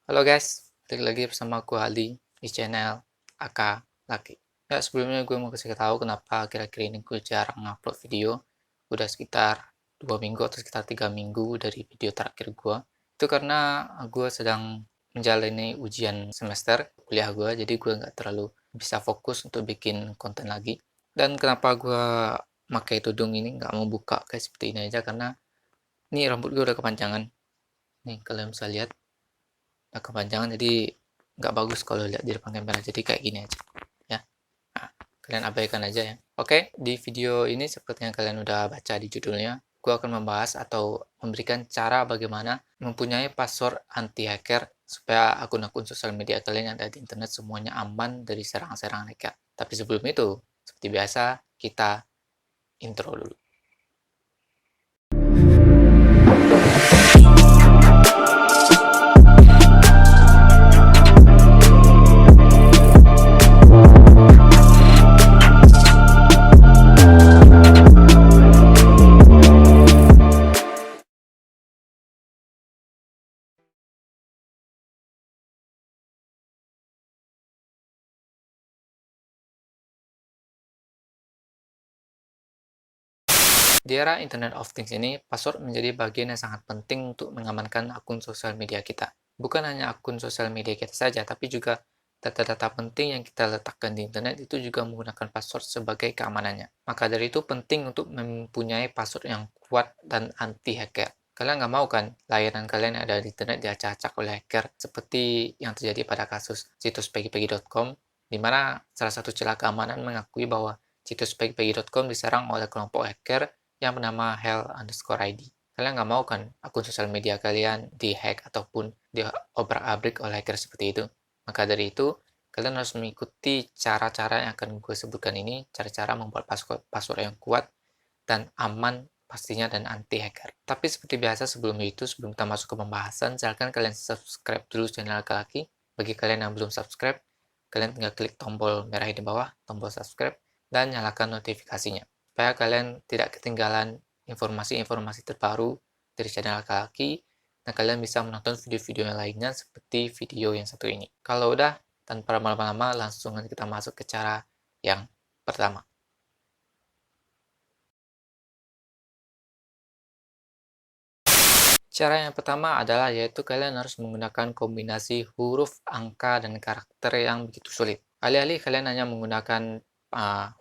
Halo guys, balik lagi bersama gue Ali di channel AK Laki. Ya, sebelumnya gue mau kasih tahu kenapa akhir-akhir ini gue jarang upload video. Udah sekitar 2 minggu atau sekitar 3 minggu dari video terakhir gue. Itu karena gue sedang menjalani ujian semester kuliah gue, jadi gue nggak terlalu bisa fokus untuk bikin konten lagi. Dan kenapa gue pakai tudung ini, nggak mau buka kayak seperti ini aja, karena ini rambut gue udah kepanjangan. Nih, kalian bisa lihat udah kepanjangan, jadi nggak bagus kalau lihat di depan kamera, jadi kayak gini aja ya. Nah, kalian abaikan aja ya. Oke, di video ini seperti yang kalian udah baca di judulnya, gue akan membahas atau memberikan cara bagaimana mempunyai password anti hacker supaya akun-akun sosial media kalian yang ada di internet semuanya aman dari serangan-serangan hacker. Tapi sebelum itu, seperti biasa, kita intro dulu. Di era Internet of Things ini, password menjadi bagian yang sangat penting untuk mengamankan akun sosial media kita. Bukan hanya akun sosial media kita saja, tapi juga data-data penting yang kita letakkan di internet itu juga menggunakan password sebagai keamanannya. Maka dari itu penting untuk mempunyai password yang kuat dan anti hacker. Kalian nggak mau kan layanan kalian yang ada di internet diacak-acak oleh hacker seperti yang terjadi pada kasus situs pagi-pagi.com, di mana salah satu celah keamanan mengakui bahwa situs pagi-pagi.com diserang oleh kelompok hacker yang bernama hell_id. Kalian nggak mau kan akun sosial media kalian dihack ataupun diobrak-abrik oleh hacker seperti itu. Maka dari itu, kalian harus mengikuti cara-cara yang akan gue sebutkan ini, cara-cara membuat password yang kuat dan aman pastinya dan anti hacker. Tapi seperti biasa sebelum kita masuk ke pembahasan, silahkan kalian subscribe dulu channel Laki. Bagi kalian yang belum subscribe, kalian tinggal klik tombol merah di bawah, tombol subscribe, dan nyalakan notifikasinya supaya kalian tidak ketinggalan informasi-informasi terbaru dari channel Laki, dan kalian bisa menonton video-video yang lainnya seperti video yang satu ini. Kalau udah, tanpa lama-lama langsung kita masuk ke cara yang pertama. Cara yang pertama adalah yaitu kalian harus menggunakan kombinasi huruf, angka, dan karakter yang begitu sulit. Alih-alih kalian hanya menggunakan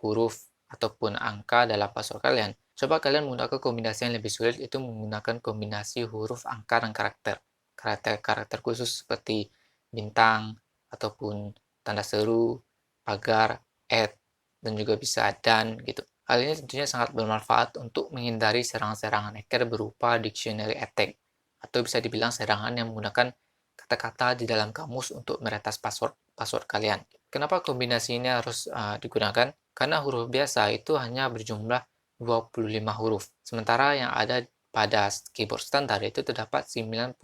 huruf ataupun angka dalam password kalian, coba kalian menggunakan kombinasi yang lebih sulit, itu menggunakan kombinasi huruf, angka, dan karakter. Karakter-karakter khusus seperti bintang, ataupun tanda seru, pagar, dan juga bisa dan gitu. Hal ini tentunya sangat bermanfaat untuk menghindari serangan-serangan hacker berupa dictionary attack, atau bisa dibilang serangan yang menggunakan kata-kata di dalam kamus untuk meretas password kalian. Kenapa kombinasi ini harus digunakan? Karena huruf biasa itu hanya berjumlah 25 huruf, sementara yang ada pada keyboard standar itu terdapat 95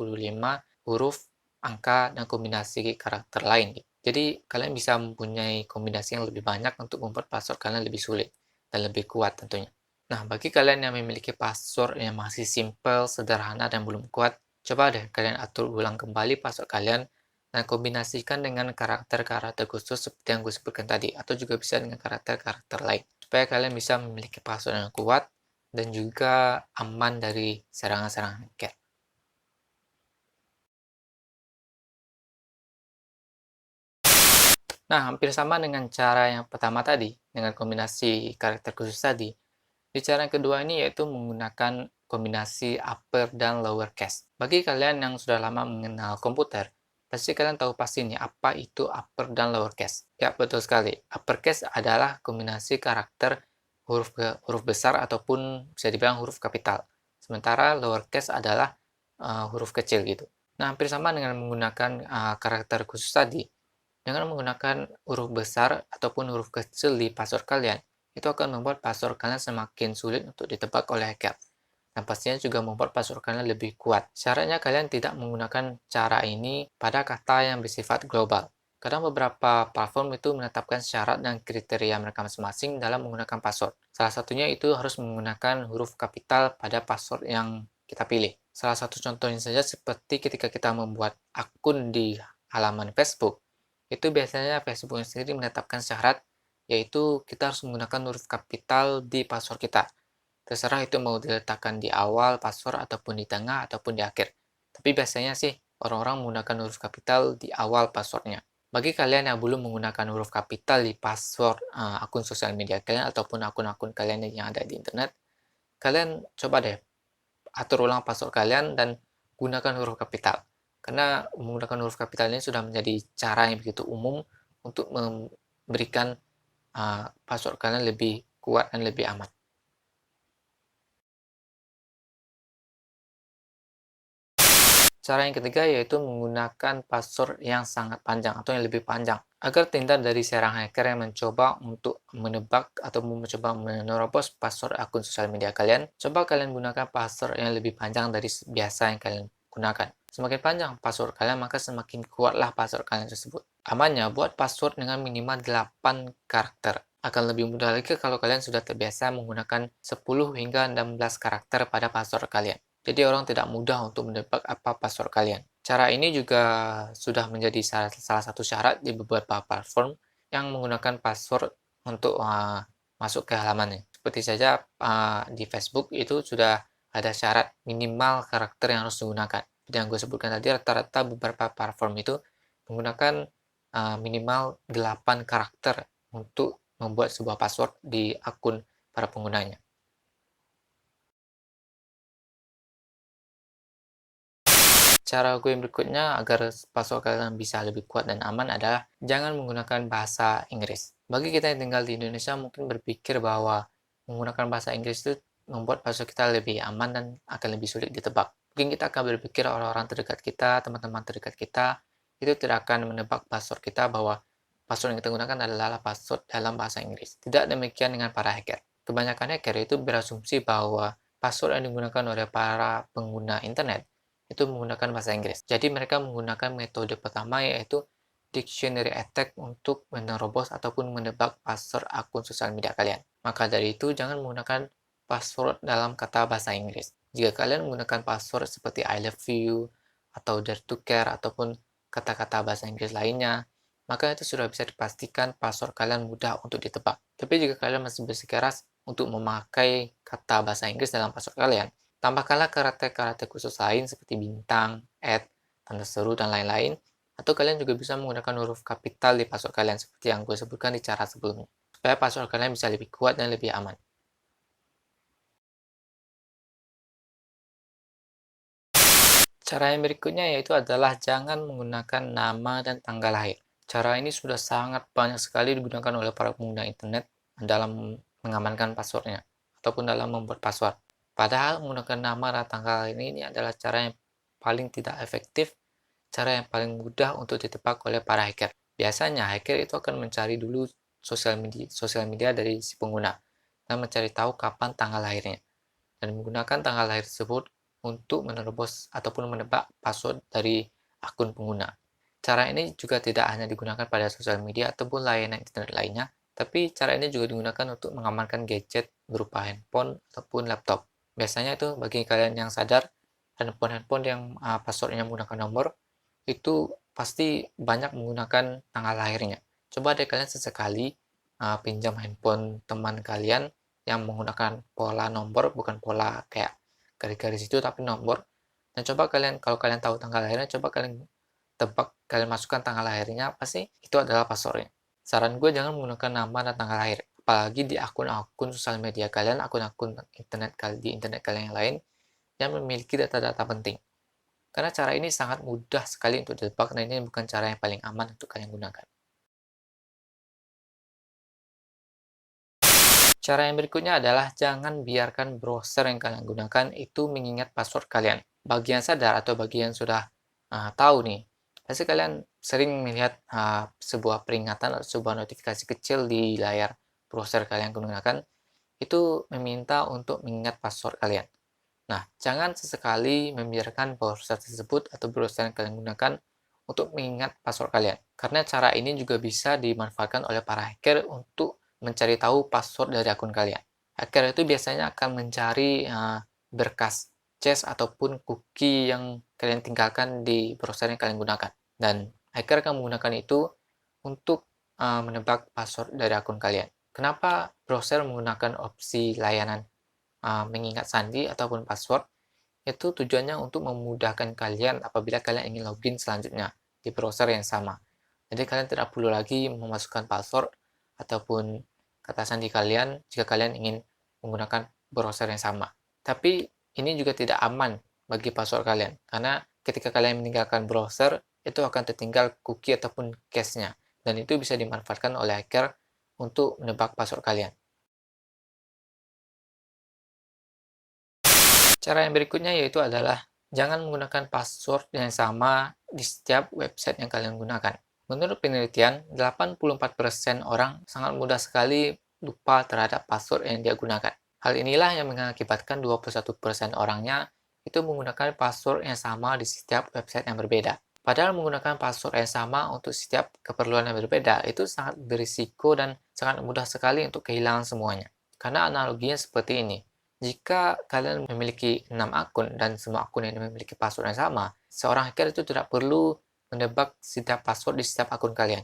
huruf, angka, dan kombinasi karakter lain. Jadi kalian bisa mempunyai kombinasi yang lebih banyak untuk membuat password kalian lebih sulit dan lebih kuat tentunya. Nah, bagi kalian yang memiliki password yang masih simple, sederhana, dan belum kuat, coba deh kalian atur ulang kembali password kalian dan kombinasikan dengan karakter-karakter khusus seperti yang gue sebutkan tadi, atau juga bisa dengan karakter-karakter lain, supaya kalian bisa memiliki password yang kuat dan juga aman dari serangan-serangan hacker. Nah, hampir sama dengan cara yang pertama tadi, dengan kombinasi karakter khusus tadi. Di cara yang kedua ini yaitu menggunakan kombinasi upper dan lower case. Bagi kalian yang sudah lama mengenal komputer, pasti kalian tahu pasti nih apa itu upper dan lower case. Ya, betul sekali. Upper case adalah kombinasi karakter huruf besar ataupun bisa dibilang huruf kapital. Sementara lower case adalah huruf kecil gitu. Nah, hampir sama dengan menggunakan karakter khusus tadi. Dengan menggunakan huruf besar ataupun huruf kecil di password kalian, itu akan membuat password kalian semakin sulit untuk ditebak oleh hacker. Dan pastinya juga membuat password kalian lebih kuat. Syaratnya kalian tidak menggunakan cara ini pada kata yang bersifat global. Kadang beberapa platform itu menetapkan syarat dan kriteria mereka masing-masing dalam menggunakan password. Salah satunya itu harus menggunakan huruf kapital pada password yang kita pilih. Salah satu contohnya saja seperti ketika kita membuat akun di halaman Facebook, itu biasanya Facebook sendiri menetapkan syarat, yaitu kita harus menggunakan huruf kapital di password kita. Terserah itu mau diletakkan di awal password ataupun di tengah ataupun di akhir. Tapi biasanya sih orang-orang menggunakan huruf kapital di awal passwordnya. Bagi kalian yang belum menggunakan huruf kapital di password akun sosial media kalian ataupun akun-akun kalian yang ada di internet, kalian coba deh atur ulang password kalian dan gunakan huruf kapital. Karena menggunakan huruf kapital ini sudah menjadi cara yang begitu umum untuk memberikan password kalian lebih kuat dan lebih aman. Cara yang ketiga yaitu menggunakan password yang sangat panjang atau yang lebih panjang. Agar terhindar dari serangan hacker yang mencoba untuk menebak atau mencoba menerobos password akun sosial media kalian, coba kalian gunakan password yang lebih panjang dari biasa yang kalian gunakan. Semakin panjang password kalian, maka semakin kuatlah password kalian tersebut. Amannya, buat password dengan minimal 8 karakter. Akan lebih mudah lagi kalau kalian sudah terbiasa menggunakan 10 hingga 16 karakter pada password kalian. Jadi orang tidak mudah untuk menebak apa password kalian. Cara ini juga sudah menjadi salah satu syarat di beberapa platform yang menggunakan password untuk masuk ke halamannya. Seperti saja di Facebook itu sudah ada syarat minimal karakter yang harus digunakan. Seperti yang gue sebutkan tadi, rata-rata beberapa platform itu menggunakan minimal 8 karakter untuk membuat sebuah password di akun para penggunanya. Cara gue yang berikutnya agar password kalian bisa lebih kuat dan aman adalah jangan menggunakan bahasa Inggris. Bagi kita yang tinggal di Indonesia mungkin berpikir bahwa menggunakan bahasa Inggris itu membuat password kita lebih aman dan akan lebih sulit ditebak. Mungkin kita akan berpikir orang-orang terdekat kita, teman-teman terdekat kita, itu tidak akan menebak password kita bahwa password yang kita gunakan adalah password dalam bahasa Inggris. Tidak demikian dengan para hacker. Kebanyakan hacker itu berasumsi bahwa password yang digunakan oleh para pengguna internet itu menggunakan bahasa Inggris. Jadi mereka menggunakan metode pertama yaitu dictionary attack untuk menerobos ataupun menebak password akun sosial media kalian. Maka dari itu jangan menggunakan password dalam kata bahasa Inggris. Jika kalian menggunakan password seperti I love you atau dare to care ataupun kata-kata bahasa Inggris lainnya, maka itu sudah bisa dipastikan password kalian mudah untuk ditebak. Tapi jika kalian masih bersikeras untuk memakai kata bahasa Inggris dalam password kalian, tambahkanlah karakter-karakter khusus lain seperti bintang, tanda seru, dan lain-lain. Atau kalian juga bisa menggunakan huruf kapital di password kalian seperti yang gue sebutkan di cara sebelumnya. Supaya password kalian bisa lebih kuat dan lebih aman. Cara yang berikutnya yaitu adalah jangan menggunakan nama dan tanggal lahir. Cara ini sudah sangat banyak sekali digunakan oleh para pengguna internet dalam mengamankan passwordnya ataupun dalam membuat password. Padahal menggunakan nama dan tanggal ini adalah cara yang paling tidak efektif, cara yang paling mudah untuk ditebak oleh para hacker. Biasanya hacker itu akan mencari dulu sosial media dari si pengguna dan mencari tahu kapan tanggal lahirnya dan menggunakan tanggal lahir tersebut untuk menerobos ataupun menebak password dari akun pengguna. Cara ini juga tidak hanya digunakan pada sosial media ataupun layanan internet lainnya, tapi cara ini juga digunakan untuk mengamankan gadget berupa handphone ataupun laptop. Biasanya itu bagi kalian yang sadar, handphone-handphone yang passwordnya menggunakan nomor, itu pasti banyak menggunakan tanggal lahirnya. Coba deh kalian sesekali pinjam handphone teman kalian yang menggunakan pola nomor, bukan pola kayak garis-garis itu, tapi nomor. Dan coba kalian, kalau kalian tahu tanggal lahirnya, coba kalian tebak, kalian masukkan tanggal lahirnya apa sih? Itu adalah passwordnya. Saran gue jangan menggunakan nama dan tanggal lahir. Apalagi di akun-akun sosial media kalian, akun-akun internet kalian yang lain yang memiliki data-data penting. Karena cara ini sangat mudah sekali untuk ditebak dan ini bukan cara yang paling aman untuk kalian gunakan. Cara yang berikutnya adalah jangan biarkan browser yang kalian gunakan itu mengingat password kalian. Bagi yang sadar atau bagi yang sudah tahu nih, pasti kalian sering melihat sebuah peringatan atau sebuah notifikasi kecil di layar browser kalian gunakan itu meminta untuk mengingat password kalian. Nah, jangan sesekali membiarkan browser tersebut atau browser yang kalian gunakan untuk mengingat password kalian. Karena cara ini juga bisa dimanfaatkan oleh para hacker untuk mencari tahu password dari akun kalian. Hacker itu biasanya akan mencari berkas cache ataupun cookie yang kalian tinggalkan di browser yang kalian gunakan. Dan hacker akan menggunakan itu untuk menebak password dari akun kalian. Kenapa browser menggunakan opsi layanan mengingat sandi ataupun password? Itu tujuannya untuk memudahkan kalian apabila kalian ingin login selanjutnya di browser yang sama. Jadi kalian tidak perlu lagi memasukkan password ataupun kata sandi kalian jika kalian ingin menggunakan browser yang sama. Tapi ini juga tidak aman bagi password kalian, karena ketika kalian meninggalkan browser, itu akan tertinggal cookie ataupun cache-nya, dan itu bisa dimanfaatkan oleh hacker untuk menebak password kalian. Cara yang berikutnya yaitu adalah jangan menggunakan password yang sama di setiap website yang kalian gunakan. Menurut penelitian, 84% orang sangat mudah sekali lupa terhadap password yang dia gunakan. Hal inilah yang mengakibatkan 21% orangnya itu menggunakan password yang sama di setiap website yang berbeda. Padahal menggunakan password yang sama untuk setiap keperluan yang berbeda itu sangat berisiko dan sangat mudah sekali untuk kehilangan semuanya. Karena analoginya seperti ini. Jika kalian memiliki 6 akun dan semua akun yang memiliki password yang sama, seorang hacker itu tidak perlu menebak setiap password di setiap akun kalian.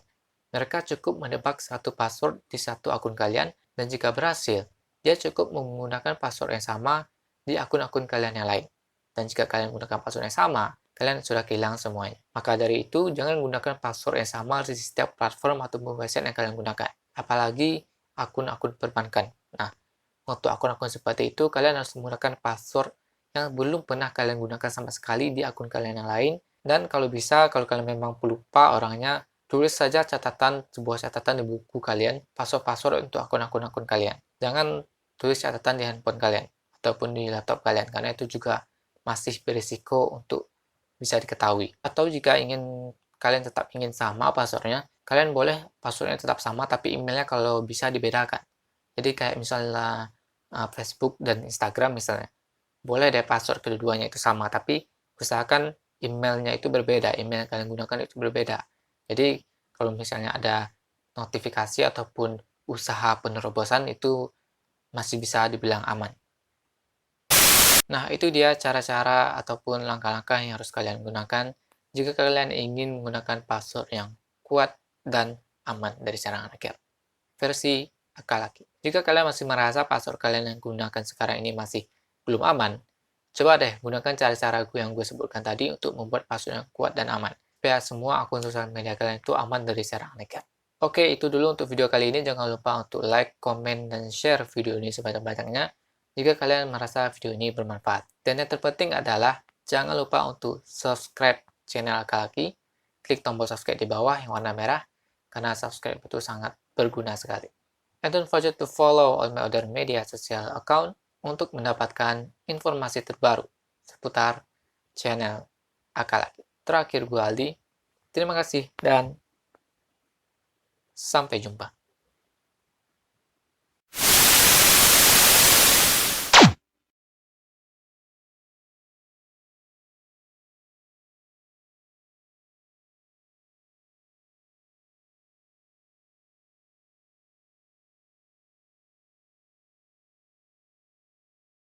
Mereka cukup menebak satu password di satu akun kalian, dan jika berhasil, dia cukup menggunakan password yang sama di akun-akun kalian yang lain. Dan jika kalian menggunakan password yang sama, kalian sudah kehilangan semuanya. Maka dari itu, jangan gunakan password yang sama di setiap platform atau website yang kalian gunakan. Apalagi akun-akun perbankan. Nah, untuk akun-akun seperti itu, kalian harus menggunakan password yang belum pernah kalian gunakan sama sekali di akun kalian yang lain. Dan kalau bisa, kalau kalian memang pelupa orangnya, tulis saja sebuah catatan di buku kalian, password-password untuk akun-akun kalian. Jangan tulis catatan di handphone kalian, ataupun di laptop kalian, karena itu juga masih berisiko untuk bisa diketahui. Atau jika kalian tetap ingin sama passwordnya, kalian boleh passwordnya tetap sama, tapi emailnya kalau bisa dibedakan. Jadi kayak misalnya Facebook dan Instagram misalnya. Boleh deh password keduanya itu sama, tapi usahakan emailnya itu berbeda, email yang kalian gunakan itu berbeda. Jadi kalau misalnya ada notifikasi ataupun usaha penerobosan itu masih bisa dibilang aman. Nah, itu dia cara-cara ataupun langkah-langkah yang harus kalian gunakan jika kalian ingin menggunakan password yang kuat dan aman dari serangan hacker. Versi Akalaki. Jika kalian masih merasa password kalian yang gunakan sekarang ini masih belum aman, coba deh gunakan cara-cara yang gue sebutkan tadi untuk membuat password yang kuat dan aman, supaya semua akun sosial media kalian itu aman dari serangan hacker. Oke, itu dulu untuk video kali ini. Jangan lupa untuk like, komen, dan share video ini sebanyak-banyaknya jika kalian merasa video ini bermanfaat. Dan yang terpenting adalah jangan lupa untuk subscribe channel Akalaki, klik tombol subscribe di bawah yang warna merah, karena subscribe itu sangat berguna sekali. And don't forget to follow all my other media sosial account untuk mendapatkan informasi terbaru seputar channel Akalaki. Terakhir gue Aldi, terima kasih dan sampai jumpa.